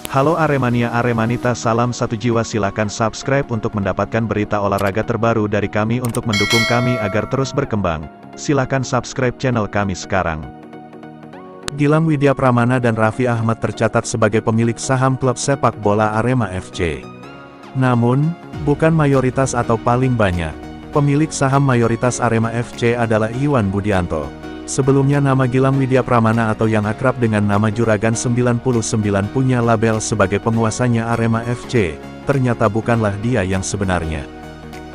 Halo Aremania Aremanita, salam satu jiwa, silakan subscribe untuk mendapatkan berita olahraga terbaru dari kami. Untuk mendukung kami agar terus berkembang, silakan subscribe channel kami sekarang. Gilang Widya Pramana dan Raffi Ahmad tercatat sebagai pemilik saham klub sepak bola Arema FC. Namun, bukan mayoritas atau paling banyak. Pemilik saham mayoritas Arema FC adalah Iwan Budianto. Sebelumnya nama Gilang Widya Pramana atau yang akrab dengan nama Juragan 99 punya label sebagai penguasanya Arema FC, ternyata bukanlah dia yang sebenarnya.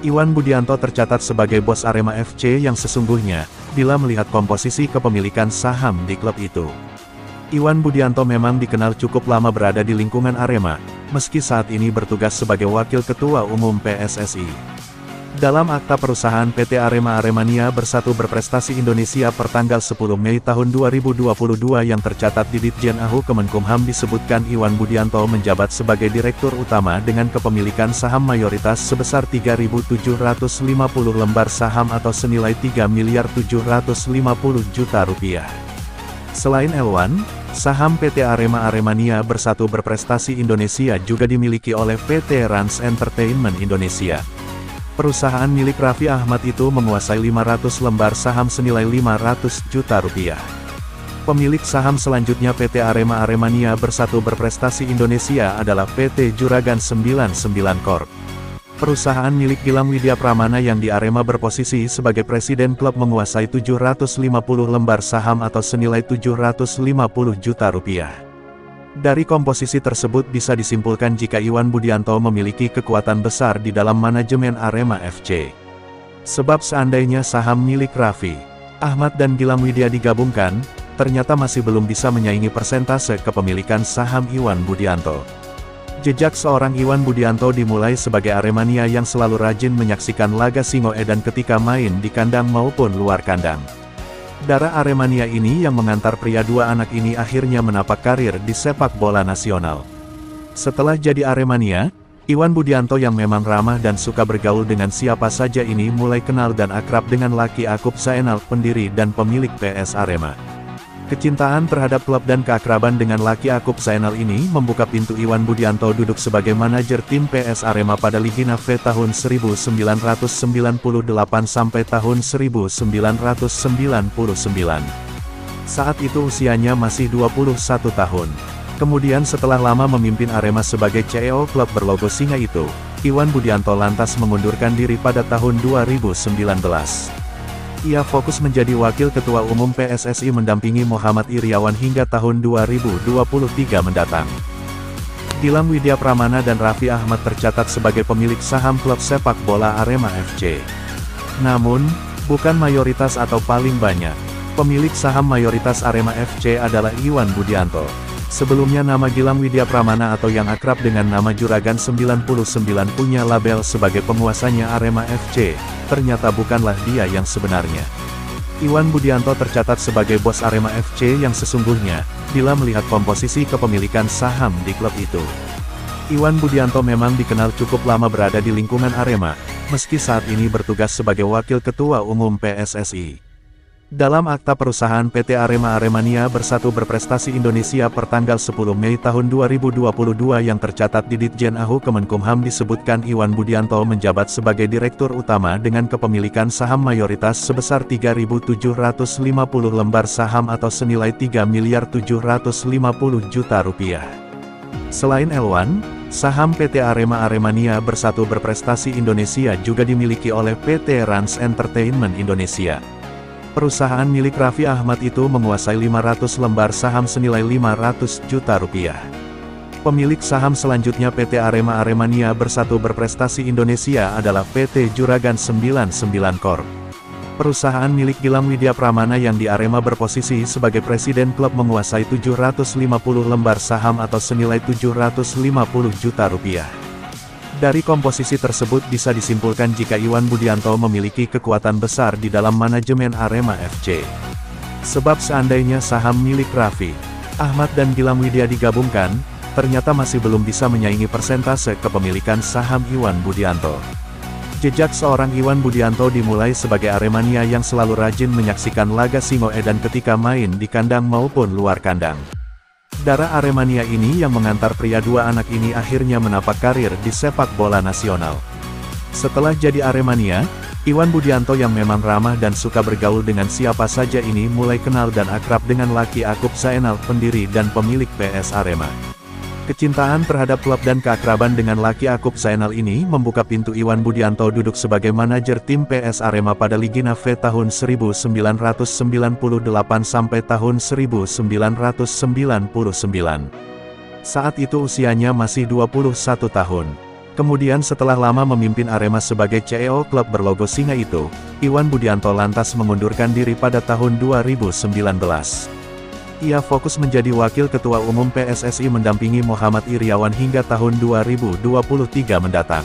Iwan Budianto tercatat sebagai bos Arema FC yang sesungguhnya, bila melihat komposisi kepemilikan saham di klub itu. Iwan Budianto memang dikenal cukup lama berada di lingkungan Arema, meski saat ini bertugas sebagai Wakil Ketua Umum PSSI. Dalam akta perusahaan PT Arema Aremania Bersatu Berprestasi Indonesia pertanggal 10 Mei tahun 2022 yang tercatat di Ditjen AHU Kemenkumham disebutkan Iwan Budianto menjabat sebagai Direktur Utama dengan kepemilikan saham mayoritas sebesar 3.750 lembar saham atau senilai 3.750 juta rupiah. Selain L1, saham PT Arema Aremania Bersatu Berprestasi Indonesia juga dimiliki oleh PT Rans Entertainment Indonesia. Perusahaan milik Raffi Ahmad itu menguasai 500 lembar saham senilai 500 juta rupiah. Pemilik saham selanjutnya PT Arema Aremania Bersatu Berprestasi Indonesia adalah PT Juragan 99 Corp. Perusahaan milik Gilang Widya Pramana yang di Arema berposisi sebagai presiden klub menguasai 750 lembar saham atau senilai 750 juta rupiah. Dari komposisi tersebut bisa disimpulkan jika Iwan Budianto memiliki kekuatan besar di dalam manajemen Arema FC. Sebab seandainya saham milik Raffi Ahmad dan Gilang Widya digabungkan, ternyata masih belum bisa menyaingi persentase kepemilikan saham Iwan Budianto. Jejak seorang Iwan Budianto dimulai sebagai Aremania yang selalu rajin menyaksikan laga Singoedan ketika main di kandang maupun luar kandang. Darah Aremania ini yang mengantar pria dua anak ini akhirnya menapak karir di sepak bola nasional. Setelah jadi Aremania, Iwan Budianto yang memang ramah dan suka bergaul dengan siapa saja ini mulai kenal dan akrab dengan Laki Akub Zainal, pendiri dan pemilik PS Arema. Kecintaan terhadap klub dan keakraban dengan Laki Akub Zainal ini membuka pintu Iwan Budianto duduk sebagai manajer tim PS Arema pada Ligina V tahun 1998 sampai tahun 1999. Saat itu usianya masih 21 tahun. Kemudian setelah lama memimpin Arema sebagai CEO klub berlogo singa itu, Iwan Budianto lantas mengundurkan diri pada tahun 2019. Ia fokus menjadi Wakil Ketua Umum PSSI mendampingi Muhammad Iriawan hingga tahun 2023 mendatang. Gilang Widya Pramana dan Raffi Ahmad tercatat sebagai pemilik saham klub sepak bola Arema FC. Namun, bukan mayoritas atau paling banyak. Pemilik saham mayoritas Arema FC adalah Iwan Budianto. Sebelumnya nama Gilang Widya Pramana atau yang akrab dengan nama Juragan 99 punya label sebagai penguasanya Arema FC, ternyata bukanlah dia yang sebenarnya. Iwan Budianto tercatat sebagai bos Arema FC yang sesungguhnya, bila melihat komposisi kepemilikan saham di klub itu. Iwan Budianto memang dikenal cukup lama berada di lingkungan Arema, meski saat ini bertugas sebagai Wakil Ketua Umum PSSI. Dalam akta perusahaan PT Arema Aremania Bersatu Berprestasi Indonesia pertanggal 10 Mei tahun 2022 yang tercatat di Ditjen AHU Kemenkumham disebutkan Iwan Budianto menjabat sebagai Direktur Utama dengan kepemilikan saham mayoritas sebesar 3.750 lembar saham atau senilai 3.750 juta rupiah. Selain L1, saham PT Arema Aremania Bersatu Berprestasi Indonesia juga dimiliki oleh PT Rans Entertainment Indonesia. Perusahaan milik Raffi Ahmad itu menguasai 500 lembar saham senilai 500 juta rupiah. Pemilik saham selanjutnya PT Arema Aremania Bersatu Berprestasi Indonesia adalah PT Juragan 99 Corp. Perusahaan milik Gilang Widya Pramana yang di Arema berposisi sebagai presiden klub menguasai 750 lembar saham atau senilai 750 juta rupiah. Dari komposisi tersebut bisa disimpulkan jika Iwan Budianto memiliki kekuatan besar di dalam manajemen Arema FC. Sebab seandainya saham milik Raffi Ahmad dan Gilang Widya digabungkan, ternyata masih belum bisa menyaingi persentase kepemilikan saham Iwan Budianto. Jejak seorang Iwan Budianto dimulai sebagai Aremania yang selalu rajin menyaksikan laga Singoedan ketika main di kandang maupun luar kandang. Darah Aremania ini yang mengantar pria dua anak ini akhirnya menapak karir di sepak bola nasional. Setelah jadi Aremania, Iwan Budianto yang memang ramah dan suka bergaul dengan siapa saja ini mulai kenal dan akrab dengan Lucky Akub Zainal, pendiri dan pemilik PS Arema. Kecintaan terhadap klub dan keakraban dengan Lucky Akub Zainal ini membuka pintu Iwan Budianto duduk sebagai manajer tim PS Arema pada Ligina V tahun 1998 sampai tahun 1999. Saat itu usianya masih 21 tahun. Kemudian setelah lama memimpin Arema sebagai CEO klub berlogo singa itu, Iwan Budianto lantas mengundurkan diri pada tahun 2019. Ia fokus menjadi Wakil Ketua Umum PSSI mendampingi Muhammad Iriawan hingga tahun 2023 mendatang.